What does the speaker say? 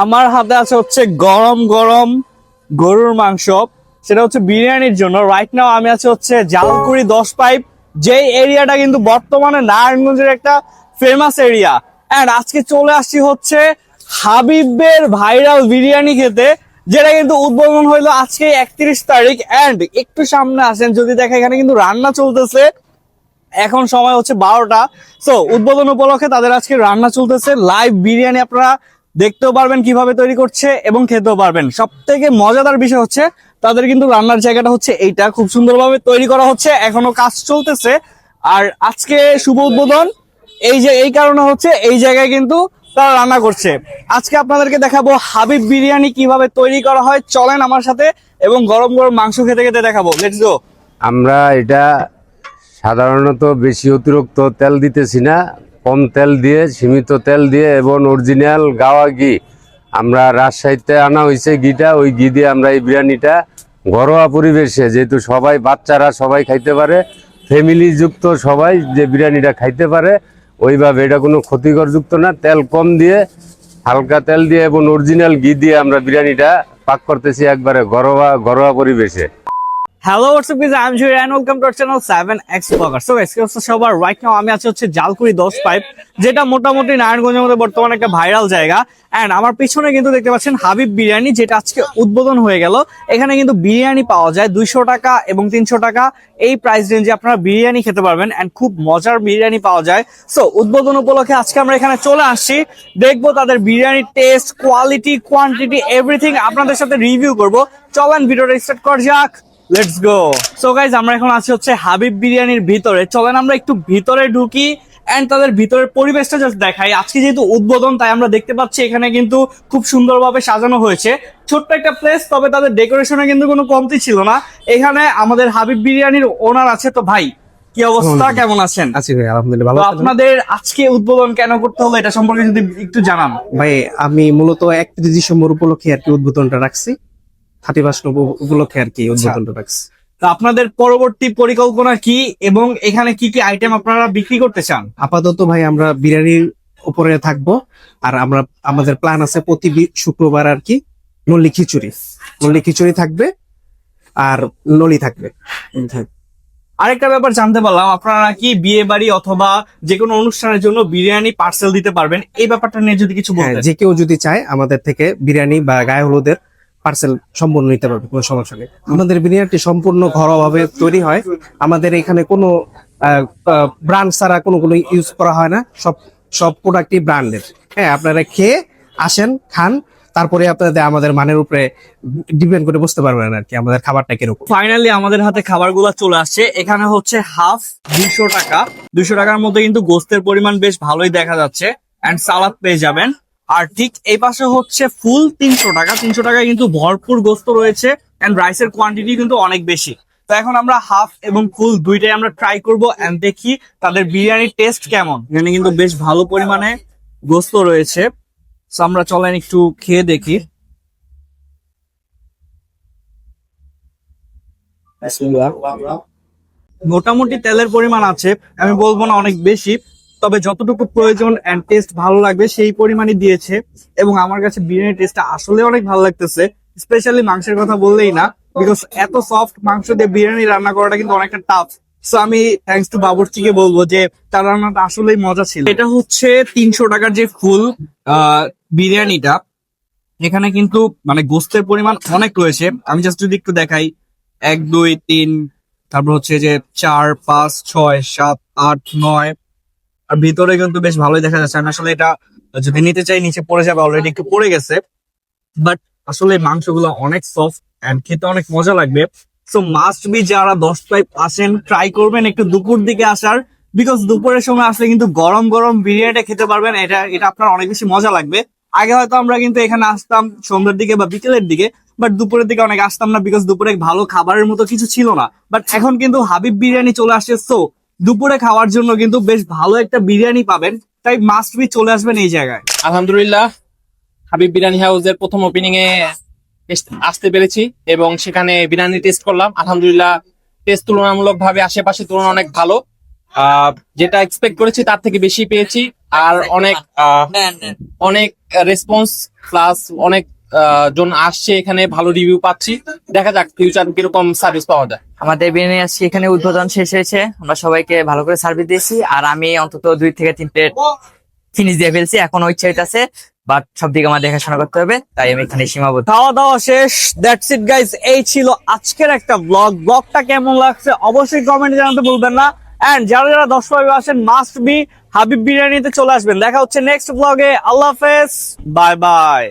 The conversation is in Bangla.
আমার হাতে আছে হচ্ছে গরম গরম গরুর মাংস, সেটা হচ্ছে বিরিয়ানির জন্য। রাইট নাও আমি আছি হচ্ছে জালকুড়ি 10 পাইপ, যে এরিয়াটা কিন্তু বর্তমানে নারায়ণগঞ্জের একটা ফেমাস এরিয়া। এন্ড আজকে চলে আসছি হচ্ছে হাবিবের ভাইরাল বিরিয়ানি খেতে, যেটা কিন্তু উদ্বোধন হইলো আজকে 31 তারিখ। এন্ড একটু সামনে আসেন যদি দেখেন, এখানে কিন্তু রান্না চলতেছে। এখন সময় হচ্ছে 12টা। সো উদ্বোধন উপলক্ষে তাদের আজকে রান্না চলতেছে, লাইভ বিরিয়ানি আপনারা দেখতেও পারবেন কিভাবে তৈরি করছে এবং খেতেও পারবেন। সব থেকে মজাদার বিষয় হচ্ছে তাদের কিন্তু রান্নার জায়গাটা হচ্ছে এইটা, খুব সুন্দরভাবে তৈরি করা হচ্ছে, এখনো কাজ চলতেছে। আর আজকে শুভ উদ্বোধন, এই কারণে হচ্ছে এই জায়গায় কিন্তু তারা রান্না করছে। আজকে আপনাদেরকে দেখাবো হাবিব বিরিয়ানি কিভাবে তৈরি করা হয়, চলেন আমার সাথে, এবং গরম গরম মাংস খেতে খেতে দেখাবো। Let's go. আমরা এটা সাধারণত বেশি অতিরিক্ত তেল দিতেছি না, কম তেল দিয়ে, সীমিত তেল দিয়ে এবং অরিজিনাল গাওয়া ঘি। আমরা রাজশাহীতে আনা হয়েছে ঘিটা, ওই ঘি দিয়ে আমরা এই বিরিয়ানিটা ঘরোয়া পরিবেশে, যেহেতু সবাই বাচ্চারা সবাই খাইতে পারে, ফ্যামিলি যুক্ত সবাই যে বিরিয়ানিটা খাইতে পারে ওইভাবে, এটা কোনো ক্ষতিকর যুক্ত না। তেল কম দিয়ে, হালকা তেল দিয়ে এবং অরিজিনাল ঘি দিয়ে আমরা বিরিয়ানিটা পাক করতেছি একবারে ঘরোয়া ঘরোয়া পরিবেশে। Hello WhatsApp guys, I am Jui and welcome to our channel 7x blogger. So guys, কি অবস্থা সবার? রাইট নাও আমি আছি হচ্ছে জালকুড়ি 10 পাইপ, যেটা মোটামুটি নারায়ণগঞ্জের মধ্যে বর্তমানে একটা ভাইরাল জায়গা। এন্ড আমার পিছনে কিন্তু দেখতে পাচ্ছেন হাবিব বিরিয়ানি, যেটা আজকে উদ্বোধন হয়ে গেল। এখানে কিন্তু বিরিয়ানি পাওয়া যায় 200 টাকা এবং 300 টাকা, এই প্রাইস রেঞ্জে আপনারা বিরিয়ানি খেতে পারবেন। এন্ড খুব মজার বিরিয়ানি পাওয়া যায়। সো উদ্বোধন উপলক্ষে আজকে আমরা এখানে চলে আসছি, দেখবো তাদের বিরিয়ানির টেস্ট, কোয়ালিটি, কোয়ান্টিটি, এভরিথিং আপনাদের সাথে রিভিউ করব। চলেন ভিডিওটা স্টার্ট করা যাক। Let's go. সো গাইজ, আমরা এখন আছি হচ্ছে হাবিব বিরিয়ানির ভিতরে। চলেন আমরা একটু ভিতরে ঢুকি এন্ড তাদের ভিতরের পরিবেশটা জাস্ট দেখাই। আজকে যেহেতু উদ্বোধন, তাই আমরা দেখতে পাচ্ছি এখানে কিন্তু খুব সুন্দরভাবে সাজানো হয়েছে। ছোট্ট একটা প্লেস, তবে তাদের ডেকোরেশনে কিন্তু কোনো কমতি ছিল না। এখানে আমাদের হাবিব বিরিয়ানির ওনার আছে। তো ভাই, কি অবস্থা, কেমন আছেন? আছি ভাই, আলহামদুলিল্লাহ ভালো তো আছেন? আপনাদের আজকে উদ্বোধন কেন করতে হলো, এটা সম্পর্কে যদি একটু জানান। ভাই আমি মূলত 31 ডিসেম্বর উপলক্ষে আর কি উদ্বোধনটা রাখছি, 31 উপলক্ষে আর কি উদ্বোধনটা রাখছি। তো আপনাদের পরবর্তী পরিকল্পনা কি এবং এখানে কি কি আইটেম আপনারা বিক্রি করতে চান? আপাতত ভাই আমরা বিরিয়ানির উপরে থাকবো, আর আমাদের প্ল্যান আছে প্রতি শুক্রবার আর কি নলি খিচুড়ি থাকবে, আর নলি থাকবে। আরেকটা ব্যাপার জানতে পারলাম, আপনারা নাকি বিয়ে বাড়ি অথবা যে কোনো অনুষ্ঠানের জন্য বিরিয়ানি পার্সেল দিতে পারবেন। এই ব্যাপারটা নিয়ে যদি কিছু হ্যাঁ, বলতেন। যে কেউ যদি চায় আমাদের থেকে বিরিয়ানি বা গায়ে হলুদের পার্সেল সম্পূর্ণ নিতে পারবে, কোনো সমস্যা নেই। আমাদের বিরিয়ানিটি সম্পূর্ণ ঘরোয়াভাবে তৈরি হয়। আমাদের এখানে কোনো ব্র্যান্ড ছাড়া কোনো ইউজ করা হয় না, সব প্রোডাক্টই ব্র্যান্ডের। হ্যাঁ, আপনারা খেয়ে আসেন, খান, তারপরে আপনাদের আমাদের মানের উপরে ডিপেন্ড করে বুঝতে পারবেন আর কি আমাদের খাবারটা কিরকম। ফাইনালি আমাদের হাতে খাবারগুলো চলে আসছে। এখানে হচ্ছে হাফ 200 টাকা, 200 টাকার মধ্যে কিন্তু গোস্তের পরিমাণ বেশ ভালোই দেখা যাচ্ছে, এন্ড সালাদ পেয়ে যাবেন। আর ঠিক এই পাশে হচ্ছে ফুল 300 টাকা, 300 টাকায় কিন্তু ভরপুর গোস্ত রয়েছে, এন্ড রাইসের কোয়ান্টিটি কিন্তু অনেক বেশি। তো এখন আমরা হাফ এবং ফুল দুইটাই আমরা ট্রাই করবো এন্ড দেখি তাদের বিরিয়ানির টেস্ট কেমন। এখানে কিন্তু বেশ ভালো পরিমাণে গোস্ত রয়েছে। So আমরা চলেন একটু খেয়ে দেখি। মোটামুটি তেলের পরিমাণ আছে, আমি বলবো না অনেক বেশি, তবে যতটুকু প্রয়োজন এন্ড টেস্ট ভালো লাগবে সেই পরিমাণই দিয়েছে। এবং আমার কাছে বিরিয়ানির টেস্টটা আসলে অনেক ভালো লাগতেছে, স্পেশালি মাংসের কথা বললেই না, বিকজ এত সফট মাংস দিয়ে বিরিয়ানি রান্না করাটা কিন্তু অনেকটা টাফ। সো আমি থ্যাঙ্কস টু বাবুর্চিকে বলবো যে তার রান্নাটা আসলেই মজা ছিল। এটা হচ্ছে 300 টাকার যে ফুল বিরিয়ানিটা। এখানে কিন্তু মানে গোস্তের পরিমাণ অনেক রয়েছে। আমি জাস্ট যদি একটু দেখাই, 1 2 3, তারপর হচ্ছে যে 4 5 6 7 8 9, আর ভিতরে কিন্তু বেশ ভালোই দেখা যাচ্ছে। আমি আসলে এটা যদি নিতে চাই নিচে পড়ে যাবে, অলরেডি একটু পড়ে গেছে, বাট আসলে মাংসগুলো অনেক সফট এন্ড খেতে অনেক মজা লাগবে। সো মাস্ট বি যারা 10 পাইপ আসেন, ট্রাই করবেন একটু দুপুর দিকে আসার, বিকজ দুপুরের সময় আসলে কিন্তু গরম গরম বিরিয়ানিটা খেতে পারবেন। এটা আপনার অনেক বেশি মজা লাগবে। আগে হয়তো আমরা কিন্তু এখানে আসতাম সন্ধ্যার দিকে বা বিকেলের দিকে, বাট দুপুরের দিকে অনেক আসতাম না, বিকজ দুপুরে ভালো খাবারের মতো কিছু ছিল না। বাট এখন কিন্তু হাবিব বিরিয়ানি চলে আসছে, সো দুপুরে খাওয়ার জন্য কিন্তু বেশ ভালো একটা বিরিয়ানি পাবেন। তাই মাস্ট বি চলে আসবেন এই জায়গায়। আলহামদুলিল্লাহ, হাবিব বিরিয়ানি হাউসের প্রথম ওপেনিং এ আসতে পেরেছি এবং সেখানে বিরিয়ানি টেস্ট করলাম। আলহামদুলিল্লাহ, টেস্ট তুলনামূলক ভাবে আশেপাশের তুলনা অনেক ভালো। যেটা এক্সপেক্ট করেছি তার থেকে বেশি পেয়েছি, আর অনেক রেসপন্স প্লাস অনেক জন আসছে এখানে, ভালো রিভিউ পাচ্ছি। দেখা যাক ফিউচার কিরকম সার্ভিস পাওয়া যায়। আমাদের বিরিয়ানি আজকে এখানে উদ্বোধন শেষ হয়েছে, আমরা সবাইকে ভালো করে সার্ভিস দিয়েছি, আর আমি অন্তত 2 থেকে 3 প্লেট ফিনিশ দিয়ে ফেলছি। এখনো ইচ্ছা হইতাছে, বাট সব দিকে আমার দেখাশোনা করতে হবে, তাই আমি এখানে সীমাবদ্ধ। খাওয়া দাওয়া শেষ, দ্যাটস ইট গাইস। এই ছিল আজকের একটা ব্লগটা কেমন লাগছে অবশ্যই কমেন্টে জানাতে ভুলবেন না। এন্ড যারা যারা 10 আসেন মাস্ট বি হাবিব বিরিয়ানিতে চলে আসবেন। দেখা হচ্ছে নেক্সট ব্লগে। আল্লাহ হাফেজ, বাই বাই।